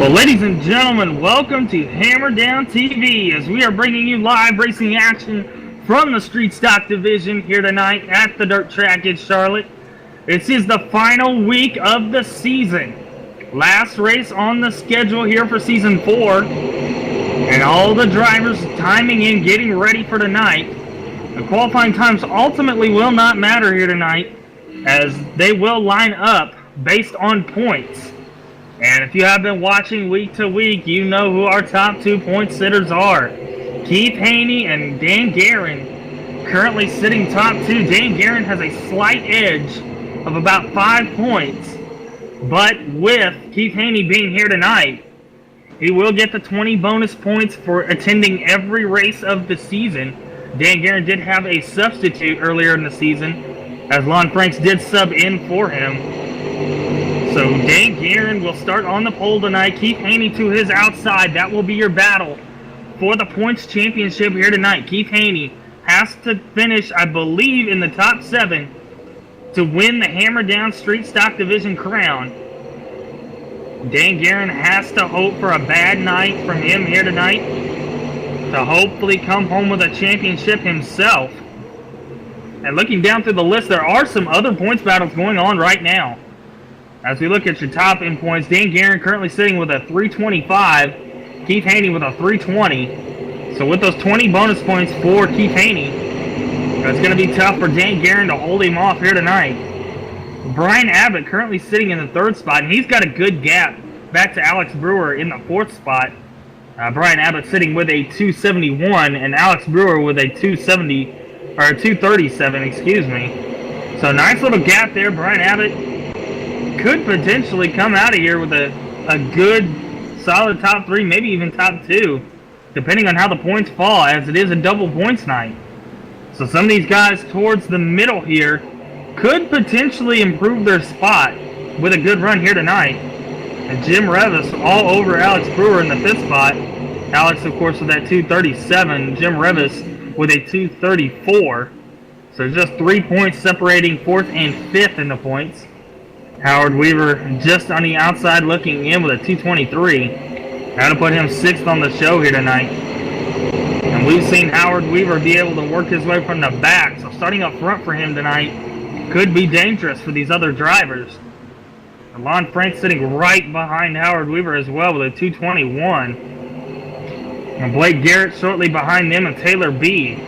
Well, ladies and gentlemen, welcome to Hammer Down TV as we are bringing you live racing action from the Street Stock Division here tonight at the dirt track in Charlotte. This is the final week of the season. Last race on the schedule here for Season 4. And all the drivers timing in, getting ready for tonight. The qualifying times ultimately will not matter here tonight as they will line up based on points. And if you have been watching week to week, you know who our top 2 point sitters are. Keith Haney and Dan Guerin currently sitting top 2. Dan Guerin has a slight edge of about 5 points. But with Keith Haney being here tonight, he will get the 20 bonus points for attending every race of the season. Dan Guerin did have a substitute earlier in the season, as Lon Franks did sub in for him. So Dan Guerin will start on the pole tonight. Keith Haney to his outside. That will be your battle for the points championship here tonight. Keith Haney has to finish, I believe, in the top 7 to win the Hammer Down Street Stock Division crown. Dan Guerin has to hope for a bad night from him here tonight to hopefully come home with a championship himself. And looking down through the list, there are some other points battles going on right now. As we look at your top end points, Dan Guerin currently sitting with a 325, Keith Haney with a 320. So with those 20 bonus points for Keith Haney, it's going to be tough for Dan Guerin to hold him off here tonight. Brian Abbott currently sitting in the 3rd spot, and he's got a good gap back to Alex Brewer in the 4th spot. Brian Abbott sitting with a 271, and Alex Brewer with a 237, excuse me. So nice little gap there. Brian Abbott could potentially come out of here with a good, solid top 3, maybe even top 2, depending on how the points fall, as it is a double points night. So some of these guys towards the middle here could potentially improve their spot with a good run here tonight. And Jim Revis all over Alex Brewer in the 5th spot. Alex, of course, with that 237. Jim Revis with a 234. So just 3 points separating 4th and 5th in the points. Howard Weaver just on the outside looking in with a 223. That'll put him 6th on the show here tonight. And we've seen Howard Weaver be able to work his way from the back. So starting up front for him tonight could be dangerous for these other drivers. Lon Frank sitting right behind Howard Weaver as well with a 221. And Blake Garrett shortly behind them and Taylor B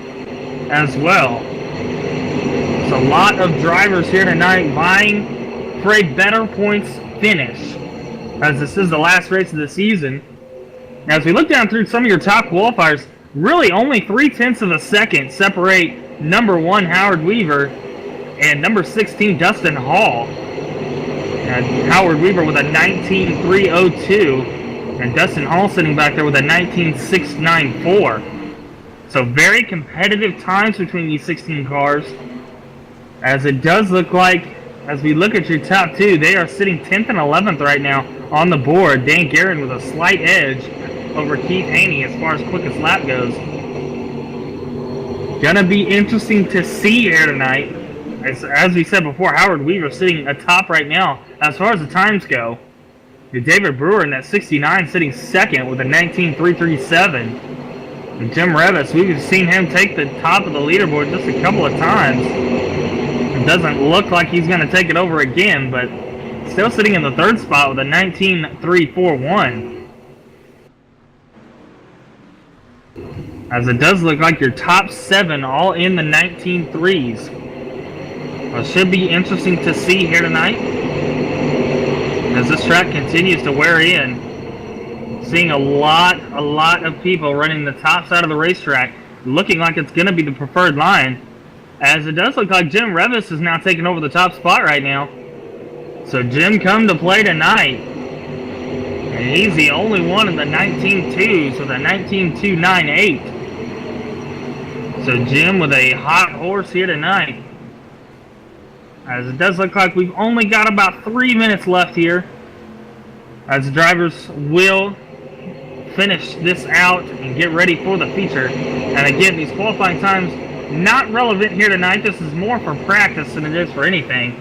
as well. It's a lot of drivers here tonight vying for a better points finish, as this is the last race of the season. Now, as we look down through some of your top qualifiers, really only 0.3 of a second separate number 1 Howard Weaver and number 16 Dustin Hall. And Howard Weaver with a 19.302, and Dustin Hall sitting back there with a 19.694. So very competitive times between these 16 cars, as it does look like, as we look at your top 2, they are sitting 10th and 11th right now on the board. Dan Guerin with a slight edge over Keith Haney as far as quickest lap goes. Gonna be interesting to see here tonight. As we said before, Howard Weaver sitting atop right now as far as the times go. David Brewer in that 69 sitting 2nd with a 19.337. And Jim Revis, we've seen him take the top of the leaderboard just a couple of times. It doesn't look like he's going to take it over again, but still sitting in the 3rd spot with a 19.341. As it does look like your top 7 all in the 19.3s. Well, it should be interesting to see here tonight as this track continues to wear in. Seeing a lot of people running the top side of the racetrack, looking like it's going to be the preferred line. As it does look like Jim Revis is now taking over the top spot right now. So Jim come to play tonight. And he's the only one in the 19.2s with a 19.298. So Jim with a hot horse here tonight. As it does look like we've only got about 3 minutes left here, as the drivers will finish this out and get ready for the feature. And again, these qualifying times not relevant here tonight. This is more for practice than it is for anything,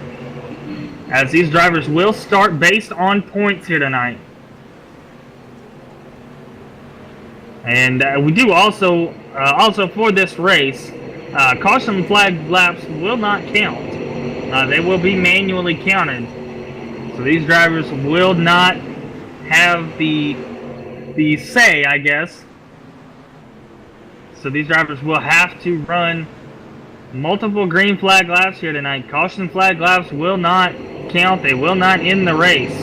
as these drivers will start based on points here tonight. And we do also for this race, caution flag laps will not count. They will be manually counted. So these drivers will not have the say, I guess. So these drivers will have to run multiple green flag laps here tonight. Caution flag laps will not count. They will not end the race.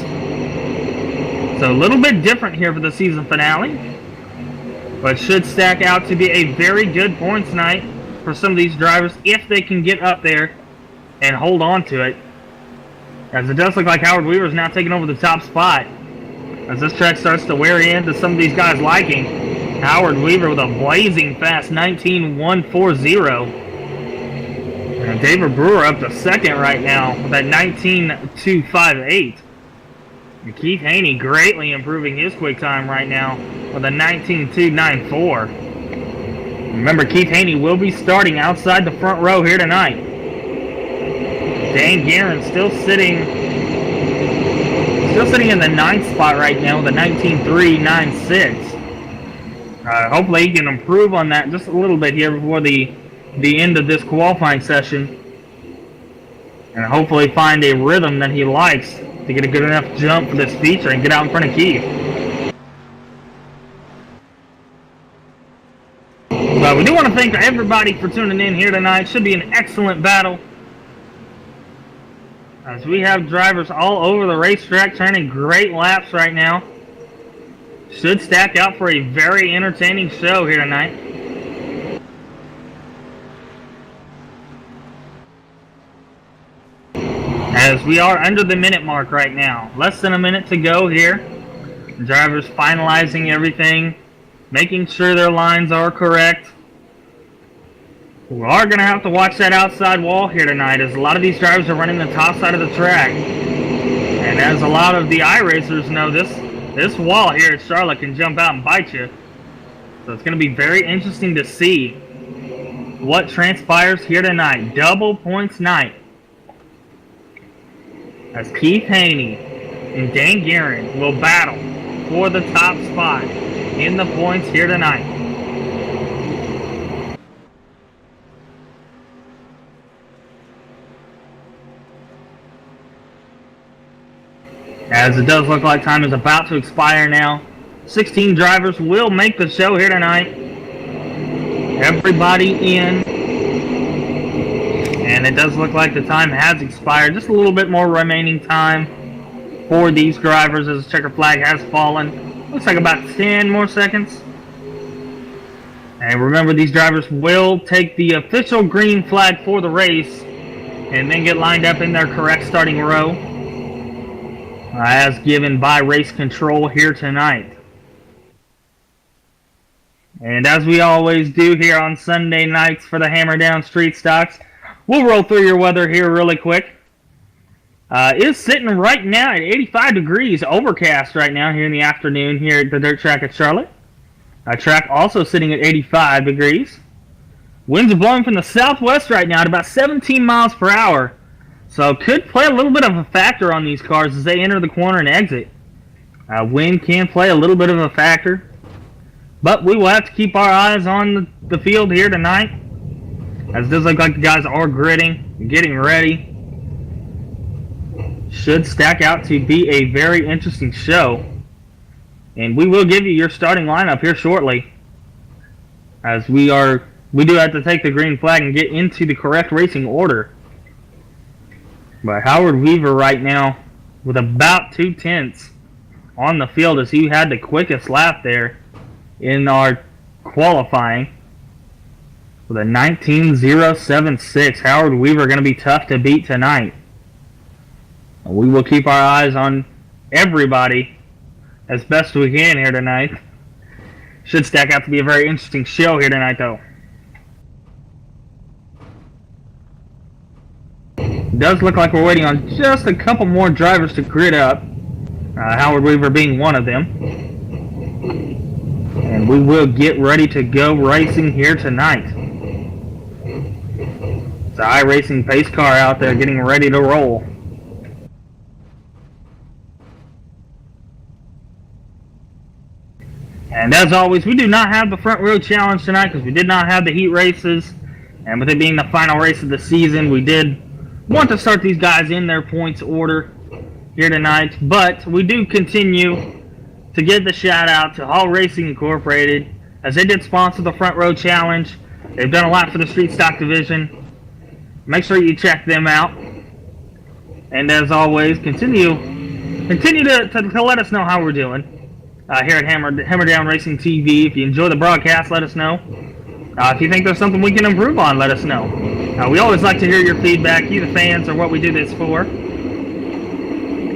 So a little bit different here for the season finale, but should stack out to be a very good points night for some of these drivers if they can get up there and hold on to it. As it does look like Howard Weaver is now taking over the top spot. As this track starts to wear into some of these guys' liking, Howard Weaver with a blazing fast 19.140. And David Brewer up to second right now with that 19.258. And Keith Haney greatly improving his quick time right now with a 19.294. Remember, Keith Haney will be starting outside the front row here tonight. Dan Guerin still sitting in the 9th spot right now with a 19.396. Hopefully he can improve on that just a little bit here before the end of this qualifying session, and hopefully find a rhythm that he likes to get a good enough jump for this feature and get out in front of Keith. But we do want to thank everybody for tuning in here tonight. Should be an excellent battle, as we have drivers all over the racetrack turning great laps right now. Should stack out for a very entertaining show here tonight. As we are under the minute mark right now. Less than a minute to go here. Drivers finalizing everything, making sure their lines are correct. We are going to have to watch that outside wall here tonight, as a lot of these drivers are running the top side of the track. And as a lot of the iRacers know, this wall here at Charlotte can jump out and bite you. So it's going to be very interesting to see what transpires here tonight. Double points night, as Keith Haney and Dan Guerin will battle for the top spot in the points here tonight. As it does look like time is about to expire now. 16 drivers will make the show here tonight. Everybody in. And it does look like the time has expired. Just a little bit more remaining time for these drivers as the checker flag has fallen. Looks like about 10 more seconds. And remember, these drivers will take the official green flag for the race and then get lined up in their correct starting row, as given by race control here tonight. And as we always do here on Sunday nights for the Hammer Down Street Stocks, we'll roll through your weather here really quick. It's sitting right now at 85 degrees, overcast right now here in the afternoon here at the dirt track at Charlotte. Track also sitting at 85 degrees. Winds are blowing from the southwest right now at about 17 miles per hour. So could play a little bit of a factor on these cars as they enter the corner and exit. Wind can play a little bit of a factor. But we will have to keep our eyes on the field here tonight, as it does look like the guys are gritting, getting ready. Should stack out to be a very interesting show. And we will give you your starting lineup here shortly, as we do have to take the green flag and get into the correct racing order. But Howard Weaver right now with about 2/10 on the field, as he had the quickest lap there in our qualifying with a 19.076. Howard Weaver going to be tough to beat tonight. We will keep our eyes on everybody as best we can here tonight. Should stack out to be a very interesting show here tonight, though. It does look like we're waiting on just a couple more drivers to grid up, Howard Weaver being one of them. And we will get ready to go racing here tonight. It's an iRacing pace car out there getting ready to roll. And as always, we do not have the front row challenge tonight because we did not have the heat races. And with it being the final race of the season, we did want to start these guys in their points order here tonight. But we do continue to give the shout out to Hall Racing Incorporated, as they did sponsor the front row challenge. They've done a lot for the street stock division. Make sure you check them out. And as always, continue to let us know how we're doing here at Hammer Down Racing TV. If you enjoy the broadcast, let us know. If you think there's something we can improve on, let us know. We always like to hear your feedback. You, the fans, are what we do this for.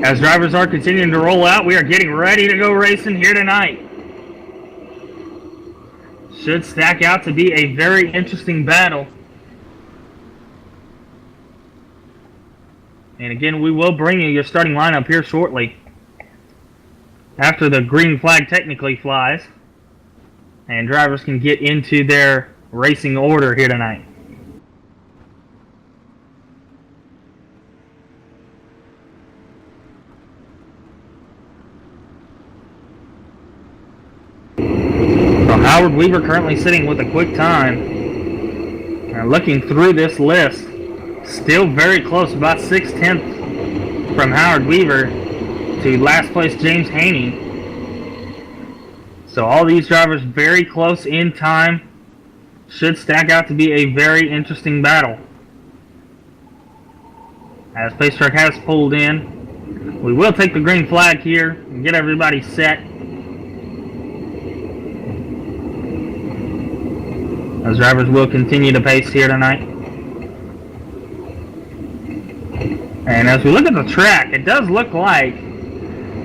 As drivers are continuing to roll out, we are getting ready to go racing here tonight. Should stack out to be a very interesting battle. And again, we will bring you your starting lineup here shortly, after the green flag technically flies and drivers can get into their racing order here tonight. So Howard Weaver currently sitting with a quick time. And looking through this list, still very close, about 6/10 from Howard Weaver to last place James Haney. So all these drivers very close in time. Should stack out to be a very interesting battle. As Pace Truck has pulled in, we will take the green flag here and get everybody set. As drivers will continue to pace here tonight. And as we look at the track, it does look like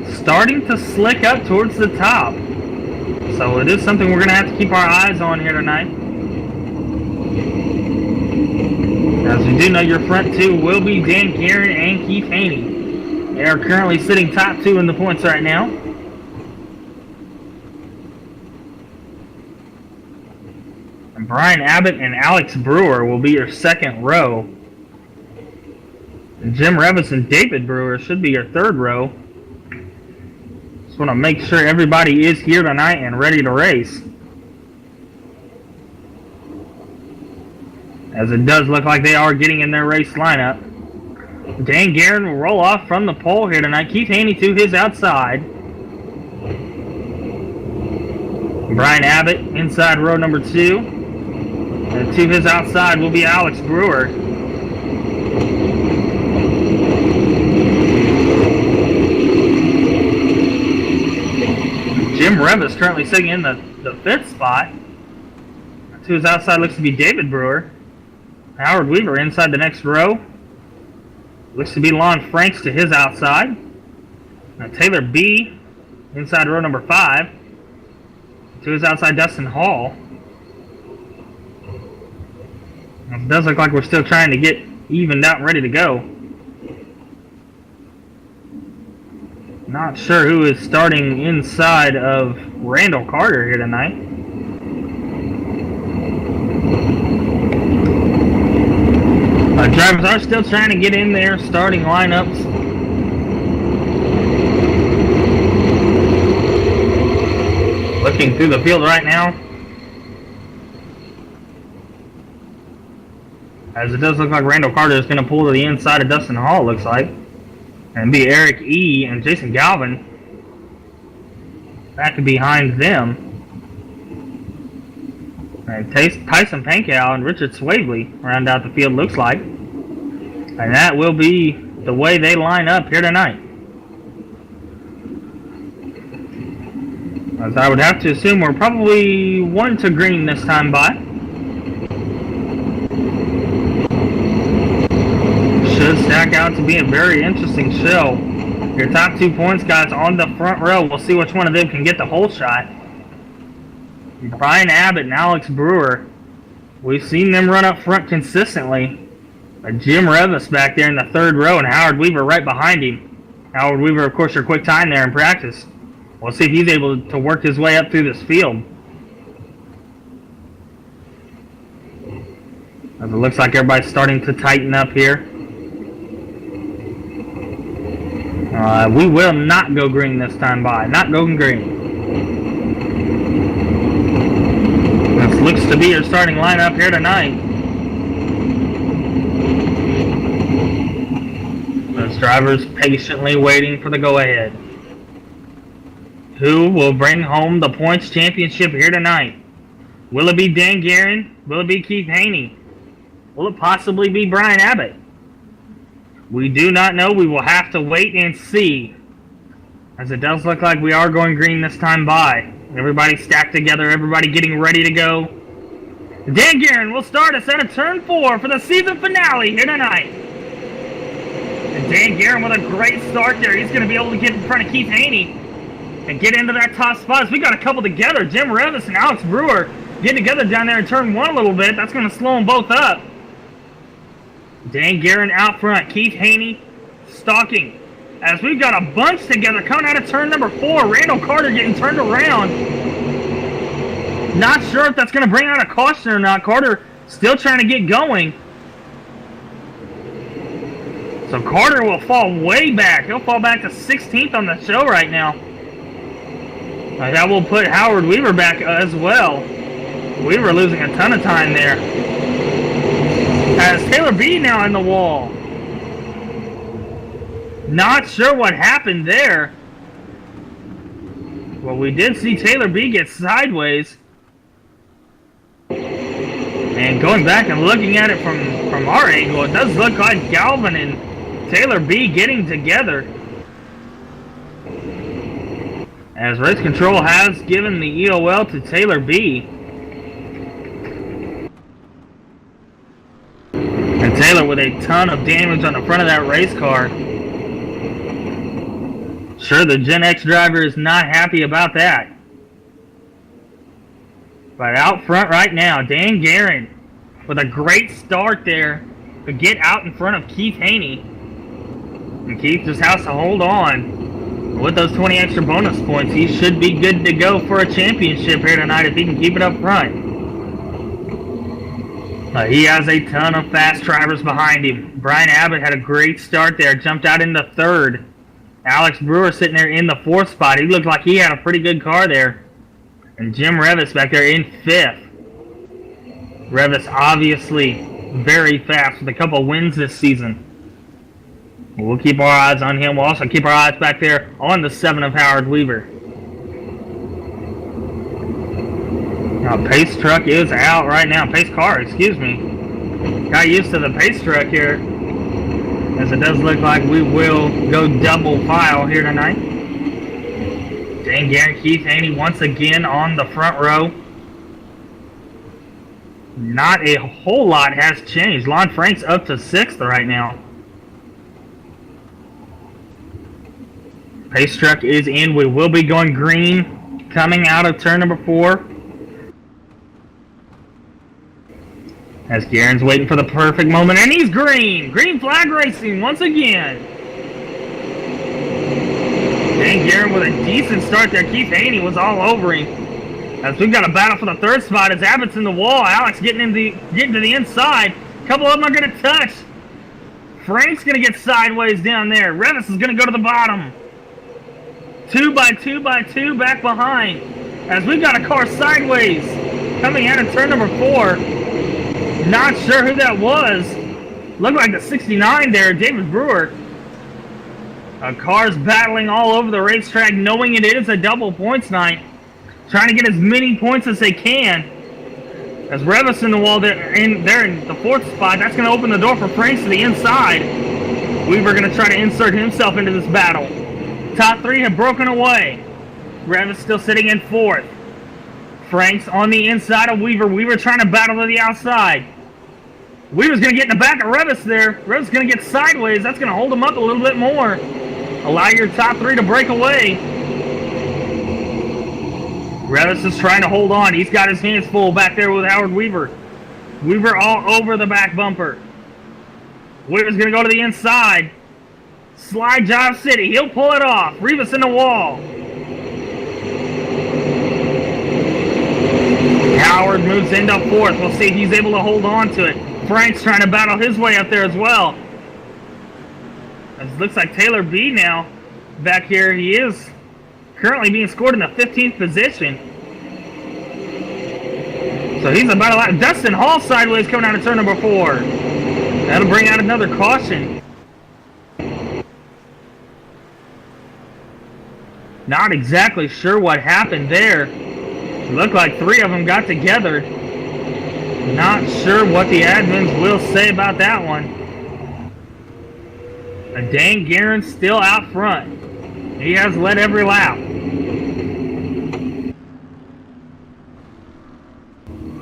starting to slick up towards the top. So it is something we're going to have to keep our eyes on here tonight. As we do know, your front two will be Dan Guerin and Keith Haney. They are currently sitting top two in the points right now. And Brian Abbott and Alex Brewer will be your second row. And Jim Revis and David Brewer should be your third row. Just want to make sure everybody is here tonight and ready to race, as it does look like they are getting in their race lineup. Dan Guerin will roll off from the pole here tonight. Keith Haney to his outside. Brian Abbott inside row number 2. And to his outside will be Alex Brewer. Jim Revis currently sitting in the 5th spot. To his outside looks to be David Brewer. Howard Weaver inside the next row. Looks to be Lon Franks to his outside. Now Taylor B inside row number 5. To his outside, Dustin Hall. It does look like we're still trying to get evened out and ready to go. Not sure who is starting inside of Randall Carter here tonight. Drivers are still trying to get in their starting lineups. Looking through the field right now, as it does look like Randall Carter is going to pull to the inside of Dustin Hall, looks like. And be Eric E. and Jason Galvin back behind them. And Tyson Pankow and Richard Swavely round out the field, looks like. And that will be the way they line up here tonight. As I would have to assume we're probably 1 to green this time by. Should stack out to be a very interesting show. Your top 2 points guys on the front row. We'll see which one of them can get the whole shot. Brian Abbott and Alex Brewer. We've seen them run up front consistently. Jim Revis back there in the 3rd row and Howard Weaver right behind him. Howard Weaver, of course, your quick time there in practice. We'll see if he's able to work his way up through this field. As it looks like everybody's starting to tighten up here. We will not go green this time by. Not going green. looks to be your starting lineup here tonight. Those drivers patiently waiting for the go-ahead. Who will bring home the points championship here tonight? Will it be Dan Guerin? Will it be Keith Haney? Will it possibly be Brian Abbott? We do not know. We will have to wait and see, as it does look like we are going green this time by. Everybody stacked together, everybody getting ready to go. Dan Guerin will start us at a turn 4 for the season finale here tonight. And Dan Guerin with a great start there. He's going to be able to get in front of Keith Haney and get into that top spot. We got a couple together. Jim Revis and Alex Brewer getting together down there in turn 1 a little bit. That's going to slow them both up. Dan Guerin out front. Keith Haney stalking. As we've got a bunch together coming out of turn number 4. Randall Carter getting turned around. Not sure if that's going to bring out a caution or not. Carter still trying to get going. So Carter will fall way back. He'll fall back to 16th on the show right now. That will put Howard Weaver back as well. Weaver losing a ton of time there. As Taylor B now in the wall. Not sure what happened there. Well, we did see Taylor B get sideways. And going back and looking at it from our angle, it does look like Galvin and Taylor B getting together. As race control has given the EOL to Taylor B. And Taylor with a ton of damage on the front of that race car. Sure, the Gen X driver is not happy about that. But out front right now, Dan Guerin with a great start there to get out in front of Keith Haney. And Keith just has to hold on. With those 20 extra bonus points, he should be good to go for a championship here tonight if he can keep it up front. He has a ton of fast drivers behind him. Brian Abbott had a great start there, jumped out in the 3rd. Alex Brewer sitting there in the 4th spot. He looked like he had a pretty good car there. And Jim Revis back there in 5th. Revis obviously very fast with a couple wins this season. We'll keep our eyes on him. We'll also keep our eyes back there on the 7 of Howard Weaver. Now, pace truck is out right now. Pace car, excuse me. Got used to the pace truck here, as it does look like we will go double file here tonight. Dan Guerin, Keith Haney once again on the front row. Not a whole lot has changed. Lon Frank's up to 6th right now. Pace truck is in. We will be going green coming out of turn number 4. As Guerin's waiting for the perfect moment, and he's green! Green flag racing once again. Dan Guerin with a decent start there. Keith Haney was all over him. As we've got a battle for the 3rd spot as Abbott's in the wall. Alex getting to the inside. A couple of them are going to touch. Frank's going to get sideways down there. Revis is going to go to the bottom. 2 by 2 by 2 back behind. As we've got a car sideways coming out of turn number 4. Not sure who that was. Looked like the 69 there, David Brewer. Cars battling all over the racetrack, knowing it is a double points night. Trying to get as many points as they can. As Revis in the wall there in the 4th spot, that's going to open the door for Franks to the inside. Weaver going to try to insert himself into this battle. Top 3 have broken away. Revis still sitting in 4th. Franks on the inside of Weaver. Weaver trying to battle to the outside. Weaver's going to get in the back of Revis there. Revis going to get sideways. That's going to hold him up a little bit more. Allow your top 3 to break away. Revis is trying to hold on. He's got his hands full back there with Howard Weaver. Weaver all over the back bumper. Weaver's going to go to the inside. Slide Job City. He'll pull it off. Revis in the wall. Howard moves into 4th. We'll see if he's able to hold on to it. Frank's trying to battle his way up there as well. It looks like Taylor B now back here. He is currently being scored in the 15th position. So he's about a lap. Dustin Hall sideways coming out of turn number 4. That'll bring out another caution. Not exactly sure what happened there. It looked like 3 of them got together. Not sure what the admins will say about that one. And Dan Guerin's still out front. He has led every lap.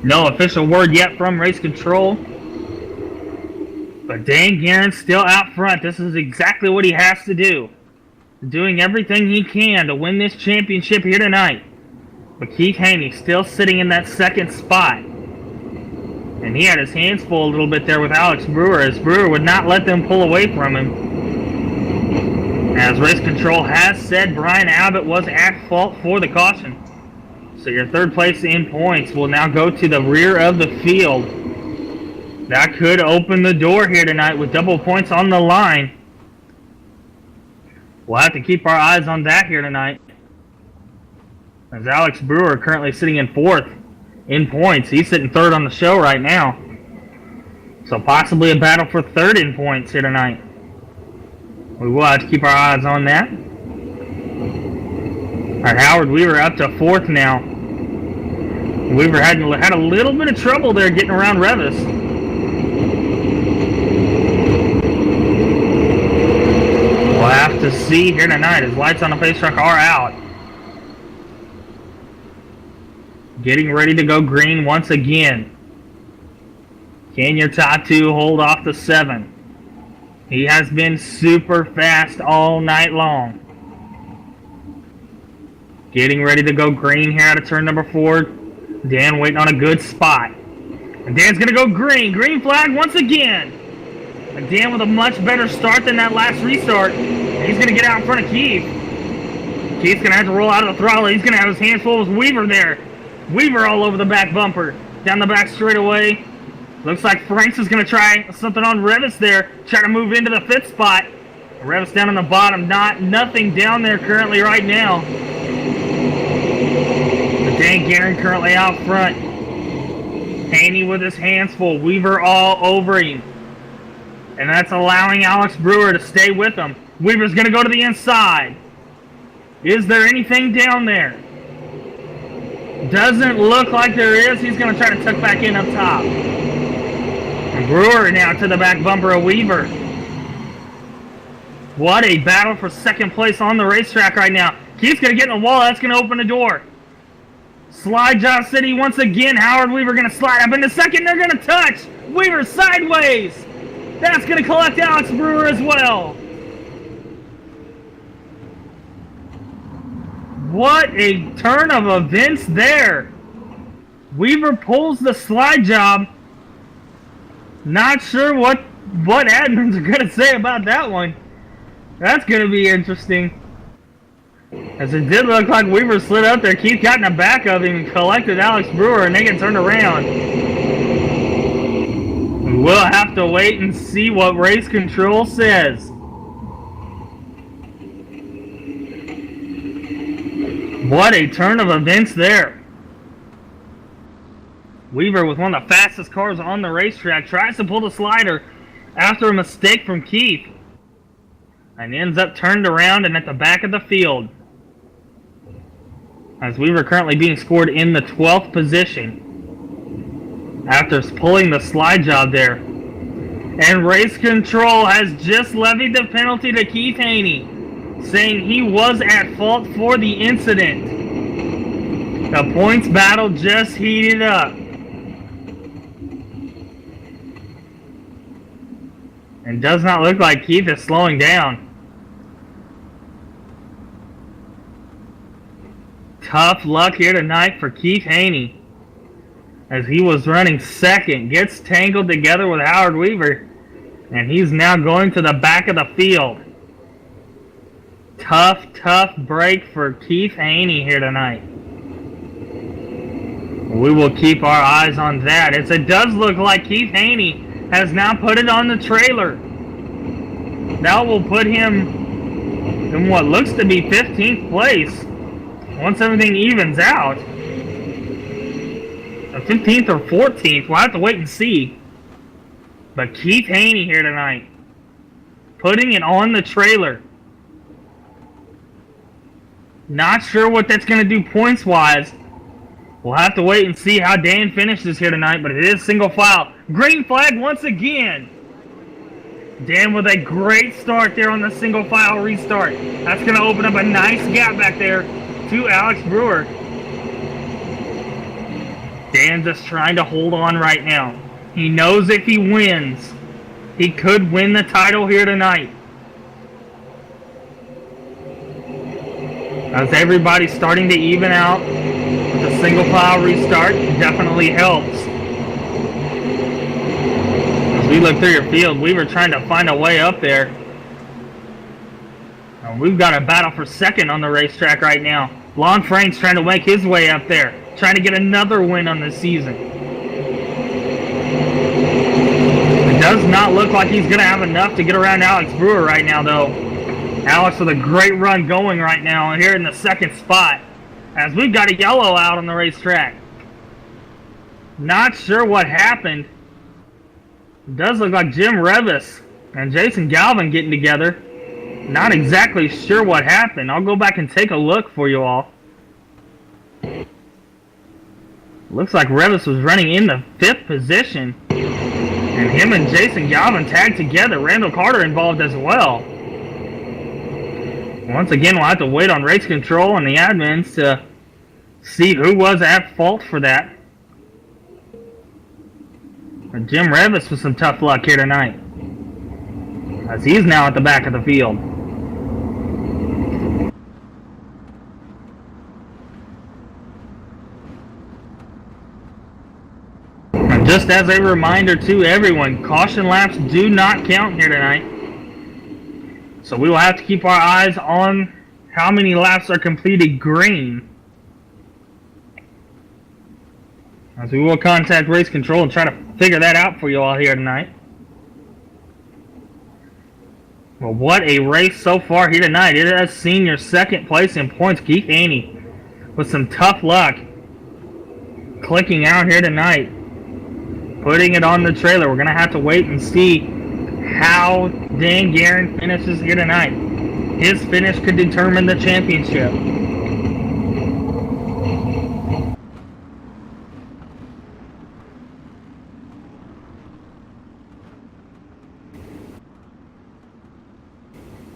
No official word yet from race control. But Dan Guerin's still out front. This is exactly what he has to do. Doing everything he can to win this championship here tonight. But Keith Haney still sitting in that second spot. And he had his hands full a little bit there with Alex Brewer, as Brewer would not let them pull away from him. As race control has said, Brian Abbott was at fault for the caution. So your third place in points will now go to the rear of the field. That could open the door here tonight with double points on the line. We'll have to keep our eyes on that here tonight. As Alex Brewer currently sitting in 4th in points. He's sitting 3rd on the show right now. So possibly a battle for 3rd in points here tonight. We will have to keep our eyes on that. Our Howard Weaver up to 4th now. Weaver had a little bit of trouble there getting around Revis. We'll have to see here tonight as lights on the pace truck are out. Getting ready to go green once again. Can your top 2 hold off the 7? He has been super fast all night long. Getting ready to go green here out of turn number 4. Dan waiting on a good spot. And Dan's going to go green. Green flag once again. And Dan with a much better start than that last restart. And he's going to get out in front of Keith. Keith's going to have to roll out of the throttle. He's going to have his hands full with Weaver there. Weaver all over the back bumper. Down the back straightaway. Looks like Franks is going to try something on Revis there. Try to move into the 5th spot. Revis down on the bottom. Nothing down there currently right now. Dan Guerin currently out front. Haney with his hands full. Weaver all over him. And that's allowing Alex Brewer to stay with him. Weaver's going to go to the inside. Is there anything down there? Doesn't look like there is. He's going to try to tuck back in up top. And Brewer now to the back bumper of Weaver. What a battle for second place on the racetrack right now. Keith's going to get in the wall. That's going to open the door. Slide job city once again. Howard Weaver going to slide up into second. They're going to touch. Weaver sideways. That's going to collect Alex Brewer as well. What a turn of events there. Weaver pulls the slide job. Not sure what admins are going to say about that one. That's going to be interesting. As it did look like Weaver slid up there. Keith got in the back of him and collected Alex Brewer, and they get turned around. We'll have to wait and see what race control says. What a turn of events there. Weaver with one of the fastest cars on the racetrack tries to pull the slider after a mistake from Keith. And ends up turned around and at the back of the field. As Weaver currently being scored in the 12th position after pulling the slide job there. And race control has just levied the penalty to Keith Haney, saying he was at fault for the incident. The points battle just heated up. And does not look like Keith is slowing down. Tough luck here tonight for Keith Haney, as he was running second, gets tangled together with Howard Weaver, and he's now going to the back of the field. Tough break for Keith Haney here tonight. We will keep our eyes on that, as it does look like Keith Haney has now put it on the trailer. That will put him in what looks to be 15th place. Once everything evens out, a 15th or 14th. We'll have to wait and see. But Keith Haney here tonight, putting it on the trailer. Not sure what that's going to do points-wise. We'll have to wait and see how Dan finishes here tonight, but it is single file. Green flag once again. Dan with a great start there on the single file restart. That's going to open up a nice gap back there to Alex Brewer. Dan just trying to hold on right now. He knows if he wins, he could win the title here tonight. As everybody's starting to even out, with the single file restart definitely helps. As we look through your field, we were trying to find a way up there. And we've got a battle for second on the racetrack right now. Lon Frank's trying to make his way up there, trying to get another win on the season. It does not look like he's going to have enough to get around Alex Brewer right now, though. Alex with a great run going right now here in the second spot, as we've got a yellow out on the racetrack. Not sure what happened. It does look like Jim Revis and Jason Galvin getting together. Not exactly sure what happened. I'll go back and take a look for you all. Looks like Revis was running in the 5th position. And him and Jason Galvin tagged together. Randall Carter involved as well. Once again, we'll have to wait on race control and the admins to see who was at fault for that. But Jim Revis with some tough luck here tonight, as he's now at the back of the field. And just as a reminder to everyone, caution laps do not count here tonight. So we will have to keep our eyes on how many laps are completed green, as we will contact race control and try to figure that out for you all here tonight. Well, what a race so far here tonight. It has seen your second place in points, Keith Haney, with some tough luck, clicking out here tonight, putting it on the trailer. We're going to have to wait and see how Dan Guerin finishes here tonight. His finish could determine the championship.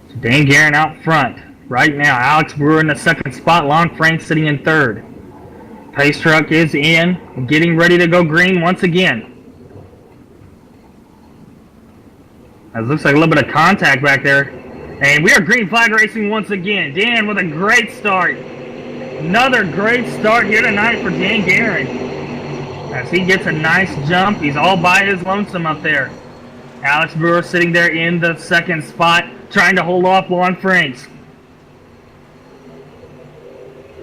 So Dan Guerin out front right now. Alex Brewer in the second spot. Lon Frank sitting in third. Pace truck is in, getting ready to go green once again. It looks like a little bit of contact back there. And we are green flag racing once again. Dan with a great start. Another great start here tonight for Dan Guerin, as he gets a nice jump. He's all by his lonesome up there. Alex Brewer sitting there in the second spot, trying to hold off Lon Franks.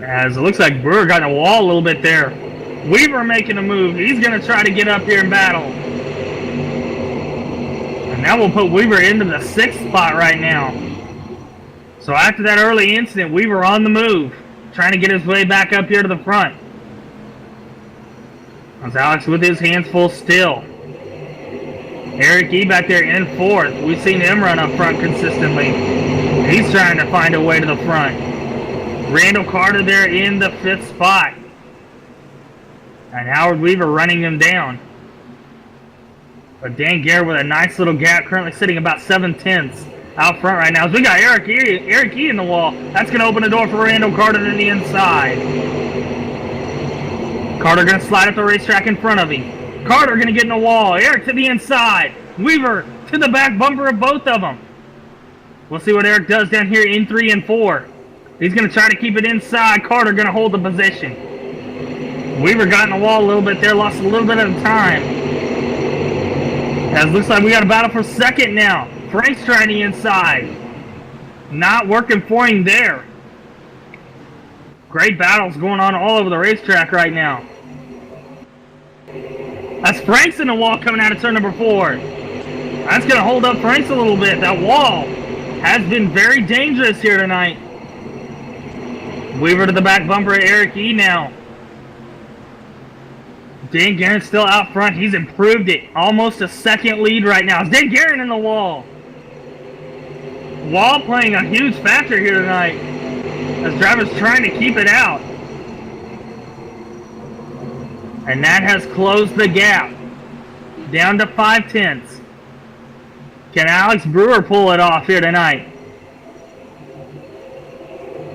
As it looks like Brewer got in a wall a little bit there. Weaver making a move. He's going to try to get up here and battle. Now we'll put Weaver into the 6th spot right now. So after that early incident, Weaver on the move, trying to get his way back up here to the front. As Alex with his hands full still. Eric E. back there in 4th. We've seen him run up front consistently. He's trying to find a way to the front. Randall Carter there in the 5th spot. And Howard Weaver running him down. But Dan Guerin with a nice little gap, currently sitting about 7/10 out front right now. So we got Eric E in the wall. That's going to open the door for Randall Carter to the inside. Carter going to slide up the racetrack in front of him. Carter going to get in the wall. Eric to the inside. Weaver to the back bumper of both of them. We'll see what Eric does down here in 3 and 4. He's going to try to keep it inside. Carter going to hold the position. Weaver got in the wall a little bit there, lost a little bit of time. As looks like we got a battle for second now. Frank's trying the inside. Not working for him there. Great battles going on all over the racetrack right now. That's Frank's in the wall coming out of turn number 4. That's going to hold up Frank's a little bit. That wall has been very dangerous here tonight. Weaver to the back bumper of Eric E. now. Dan Guerin's still out front. He's improved it. Almost a second lead right now. It's Dan Guerin in the wall. Wall playing a huge factor here tonight as drivers trying to keep it out. And that has closed the gap down to 5/10. Can Alex Brewer pull it off here tonight?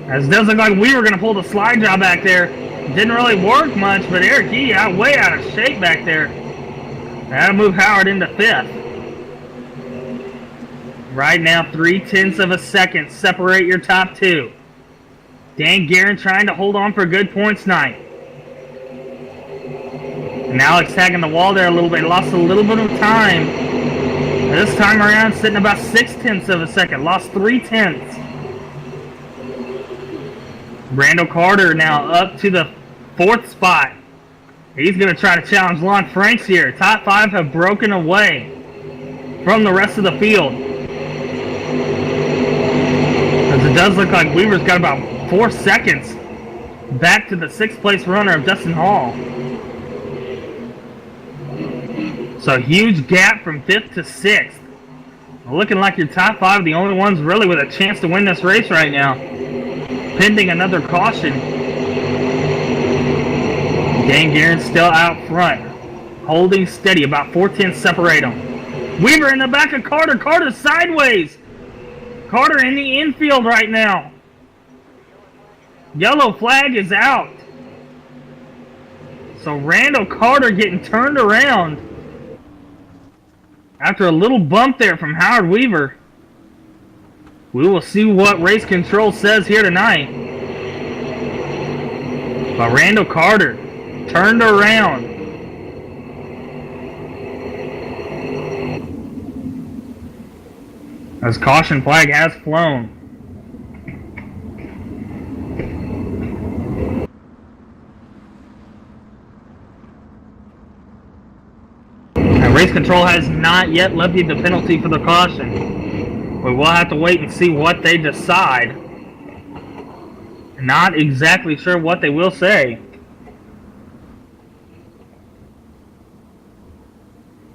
As it does look like we were going to pull the slide job back there. Didn't really work much, but Eric Gee way out of shape back there. That'll move Howard into 5th. Right now, 0.3 of a second separate your top two. Dan Guerin trying to hold on for good points tonight. And Alex tagging the wall there a little bit. Lost a little bit of time. This time around, sitting about 0.6 of a second. Lost 0.3. Randall Carter now up to the 4th spot. He's going to try to challenge Lon Franks here. Top 5 have broken away from the rest of the field. As it does look like Weaver's got about 4 seconds back to the 6th place runner of Dustin Hall. So huge gap from 5th to 6th. Looking like your top 5 are the only ones really with a chance to win this race right now. Pending another caution. Dan Guerin still out front. Holding steady. About 4/10 separate them. Weaver in the back of Carter. Carter sideways. Carter in the infield right now. Yellow flag is out. So Randall Carter getting turned around after a little bump there from Howard Weaver. We will see what race control says here tonight. But Randall Carter turned around. As caution flag has flown. And race control has not yet levied the penalty for the caution. We will have to wait and see what they decide. Not exactly sure what they will say.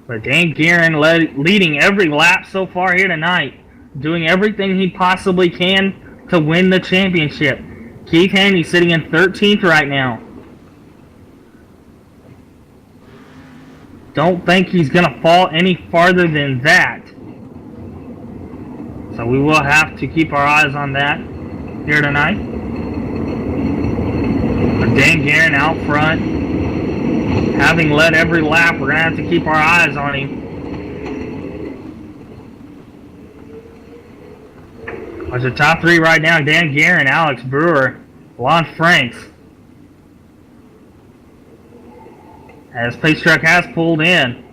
But Dan Guerin leading every lap so far here tonight. Doing everything he possibly can to win the championship. Keith Haney sitting in 13th right now. Don't think he's going to fall any farther than that. So we will have to keep our eyes on that here tonight. But Dan Guerin out front. Having led every lap, we're going to have to keep our eyes on him. As the top 3 right now, Dan Guerin, Alex Brewer, Lon Franks. As Pace Truck has pulled in.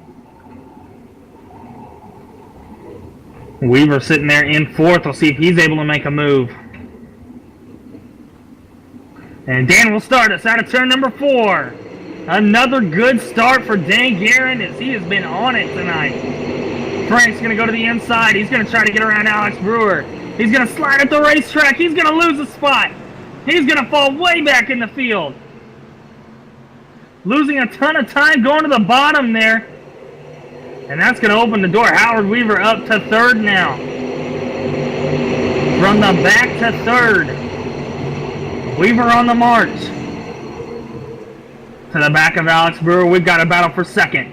Weaver sitting there in 4th. We'll see if he's able to make a move. And Dan will start us out of turn number 4. Another good start for Dan Guerin as he has been on it tonight. Frank's going to go to the inside. He's going to try to get around Alex Brewer. He's going to slide at the racetrack. He's going to lose a spot. He's going to fall way back in the field. Losing a ton of time going to the bottom there. And that's going to open the door. Howard Weaver up to 3rd now. From the back to 3rd. Weaver on the march. To the back of Alex Brewer, we've got a battle for 2nd.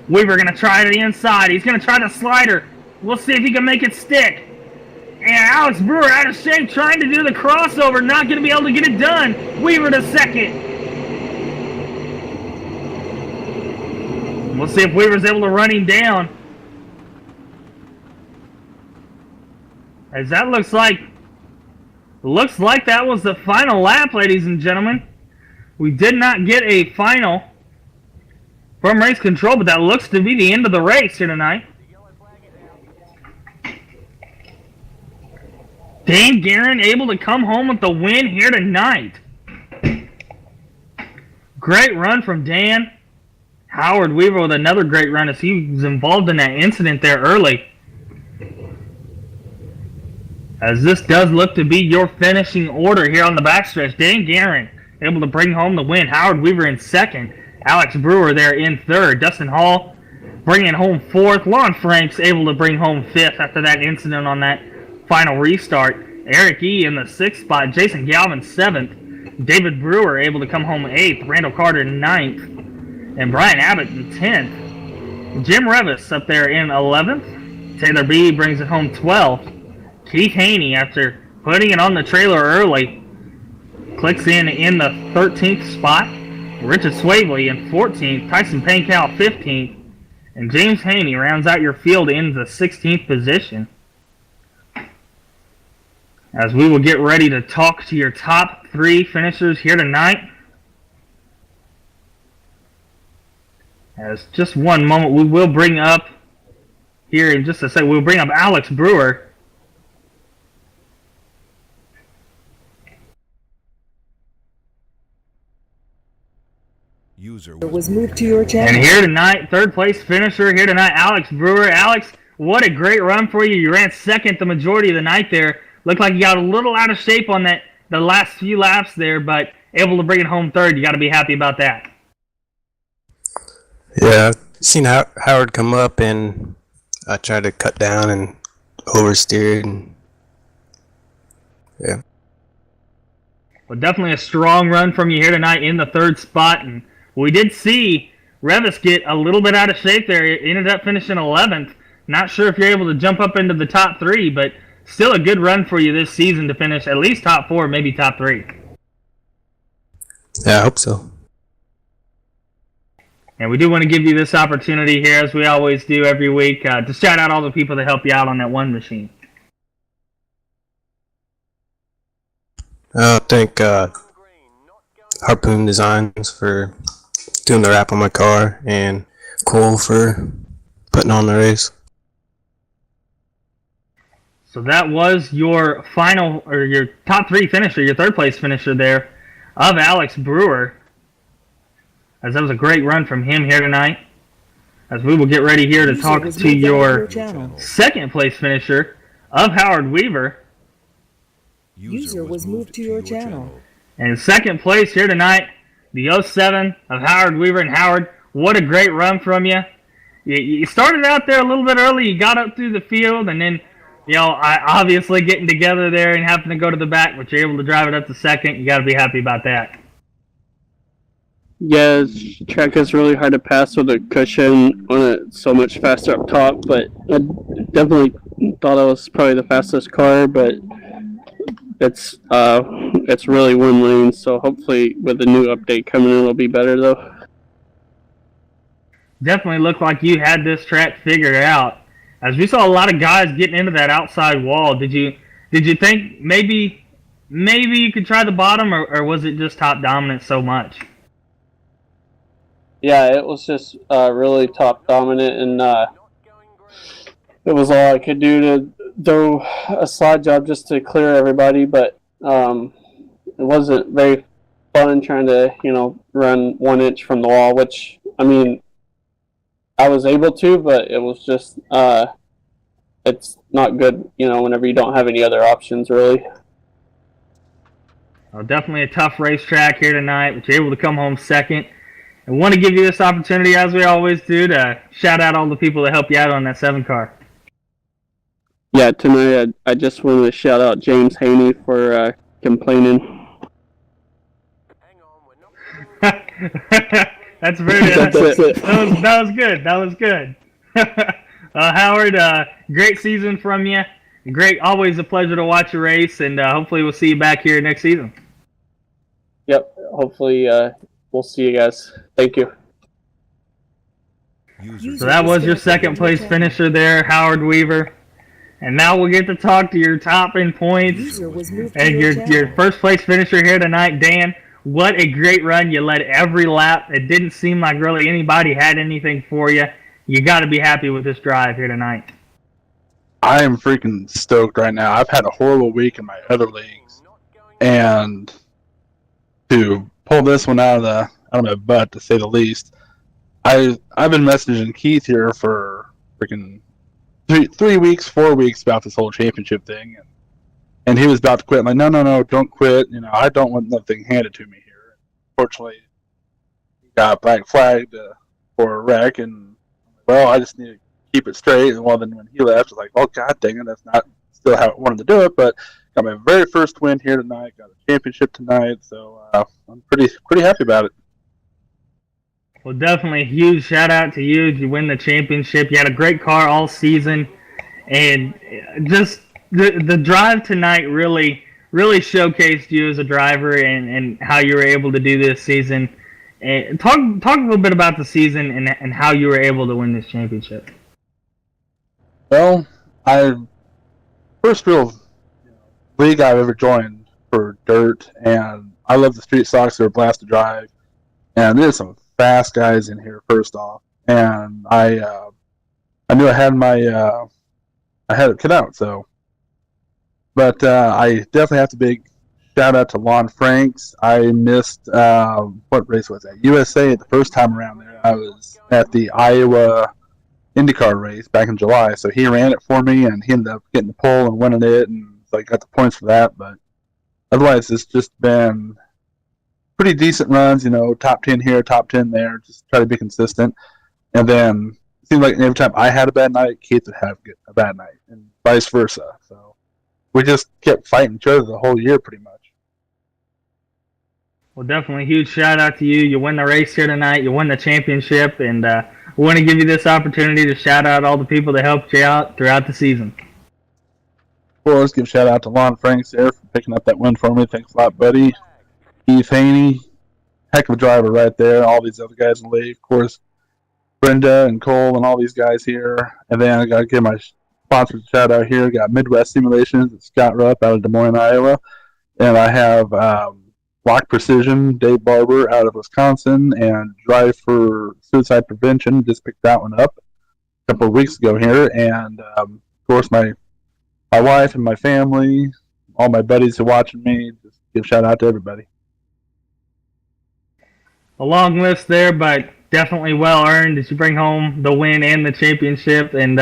Weaver going to try to the inside. He's going to try the slider. We'll see if he can make it stick. And Alex Brewer out of shape trying to do the crossover. Not going to be able to get it done. Weaver to 2nd. We'll see if Weaver's able to run him down. As that looks like that was the final lap, ladies and gentlemen. We did not get a final from race control, but that looks to be the end of the race here tonight. Dan Guerin able to come home with the win here tonight. Great run from Dan. Howard Weaver with another great run as he was involved in that incident there early. As this does look to be your finishing order here on the backstretch. Dan Guerin able to bring home the win. Howard Weaver in 2nd. Alex Brewer there in third. Dustin Hall bringing home fourth. Lon Franks able to bring home fifth after that incident on that final restart. Eric E. in the sixth spot. Jason Galvin seventh. David Brewer able to come home eighth. Randall Carter ninth. And Brian Abbott in 10th. Jim Revis up there in 11th. Taylor B. brings it home 12th. Keith Haney, after putting it on the trailer early, clicks in the 13th spot. Richard Swavely in 14th. Tyson Pankow 15th. And James Haney rounds out your field in the 16th position. As we will get ready to talk to your top 3 finishers here tonight. As just one moment, we will bring up here in just a second, we'll bring up Alex Brewer. User was moved to your channel. And here tonight, third place finisher here tonight, Alex Brewer. Alex, what a great run for you. You ran second the majority of the night there. Looked like you got a little out of shape on the last few laps there, but able to bring it home third. You got to be happy about that. Yeah, I've seen Howard come up, and I tried to cut down and oversteered. And yeah. Well, definitely a strong run from you here tonight in the third spot. And we did see Revis get a little bit out of shape there. He ended up finishing 11th. Not sure if you're able to jump up into the top 3, but still a good run for you this season to finish at least top 4, maybe top 3. Yeah, I hope so. And we do want to give you this opportunity here, as we always do every week, to shout out all the people that help you out on that one machine. Thank Harpoon Designs for doing the wrap on my car, and Cole for putting on the race. So that was your final, or your top 3 finisher, your third place finisher there of Alex Brewer. As that was a great run from him here tonight. As we will get ready here to talk to your second place finisher of Howard Weaver. User was moved to your channel. And second place here tonight, the 07 of Howard Weaver. And Howard, what a great run from you. You started out there a little bit early. You got up through the field, and then, obviously getting together there and having to go to the back, but you're able to drive it up to second. You got to be happy about that. Yeah, this track is really hard to pass with a cushion on it so much faster up top, but I definitely thought I was probably the fastest car, but it's really one lane, so hopefully with the new update coming in it'll be better though. Definitely looked like you had this track figured out. As we saw a lot of guys getting into that outside wall, did you think maybe you could try the bottom, or was it just top dominant so much? Yeah, it was just really top dominant, and it was all I could do to do a slide job just to clear everybody, but it wasn't very fun trying to, run 1 inch from the wall, which, I mean, I was able to, but it was just, it's not good, whenever you don't have any other options, really. Well, definitely a tough racetrack here tonight, but you're able to come home second. I want to give you this opportunity, as we always do, to shout out all the people that help you out on that 7 car. Yeah, tonight I just wanted to shout out James Haney for complaining. That's very good. That was good. That was good. Howard, great season from you. Great, always a pleasure to watch you race, and hopefully we'll see you back here next season. Yep, hopefully we'll see you guys. Thank you. So that was your second place finisher there, Howard Weaver. And now we'll get to talk to your top in points and your first place finisher here tonight, Dan. What a great run. You led every lap. It didn't seem like really anybody had anything for you. You got to be happy with this drive here tonight. I am freaking stoked right now. I've had a horrible week in my other leagues, and to pull this one out of my butt, to say the least, I've been messaging Keith here for freaking 3 weeks, 4 weeks about this whole championship thing, and he was about to quit. I'm like, no, don't quit. I don't want nothing handed to me here. Unfortunately, he got black flagged for a wreck, and well, I just need to keep it straight. And well, then when he left, I was like, oh god dang it, that's not still how I wanted to do it, but got my very first win here tonight. Got a championship tonight, so I'm pretty happy about it. Well, definitely a huge shout out to you. You win the championship. You had a great car all season, and just the drive tonight really showcased you as a driver and how you were able to do this season. And talk a little bit about the season and how you were able to win this championship. Well, first real league I've ever joined for dirt, and I love the street stocks. They're a blast to drive, and there's some fast guys in here. First off, and I knew I had it cut out. So, but I definitely have to big shout out to Lon Franks. I missed what race was that? USA the first time around there. I was at the Iowa IndyCar race back in July, so he ran it for me, and he ended up getting the pole and winning it, and so I got the points for that. But otherwise, it's just been pretty decent runs, top 10 here, top 10 there, just try to be consistent. And then it seemed like every time I had a bad night, Keith would have a bad night, and vice versa. So we just kept fighting each other the whole year pretty much. Well, definitely huge shout out to you. You win the race here tonight. You won the championship, and we want to give you this opportunity to shout out all the people that helped you out throughout the season. Well, let's give a shout out to Lon Franks there for picking up that win for me. Thanks a lot, buddy. Keith Haney, heck of a driver right there. All these other guys in the league, of course, Brenda and Cole and all these guys here. And then I got to give my sponsor shout out here. Got Midwest Simulations, it's Scott Rupp out of Des Moines, Iowa. And I have Lock Precision, Dave Barber out of Wisconsin, and Drive for Suicide Prevention. Just picked that one up a couple of weeks ago here. And, of course, my wife and my family, all my buddies who are watching me, just give a shout out to everybody. A long list there, but definitely well earned as you bring home the win and the championship. And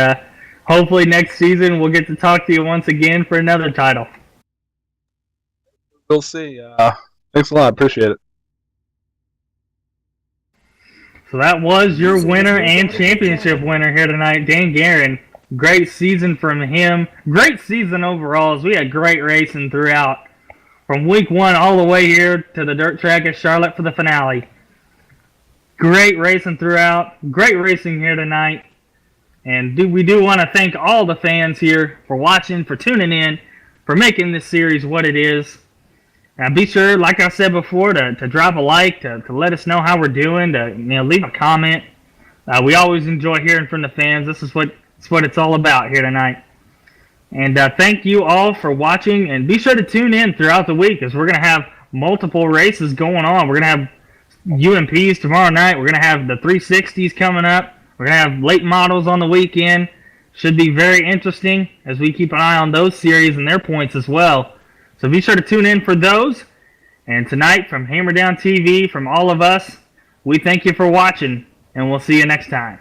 hopefully next season we'll get to talk to you once again for another title. We'll see. Thanks a lot. Appreciate it. So that was your winner and championship winner here tonight, Dan Guerin. Great season from him. Great season overall, as we had great racing throughout. From week one all the way here to the dirt track at Charlotte for the finale. Great racing throughout. Great racing here tonight. And we do want to thank all the fans here for watching, for tuning in, for making this series what it is. And be sure, like I said before, to drop a like, to let us know how we're doing, to leave a comment. We always enjoy hearing from the fans. This is what it's all about here tonight. And thank you all for watching, and be sure to tune in throughout the week as we're going to have multiple races going on. We're going to have UMPs tomorrow night. We're going to have the 360s coming up. We're going to have late models on the weekend. Should be very interesting as we keep an eye on those series and their points as well. So be sure to tune in for those. And tonight, from Hammer Down TV, from all of us, we thank you for watching, and we'll see you next time.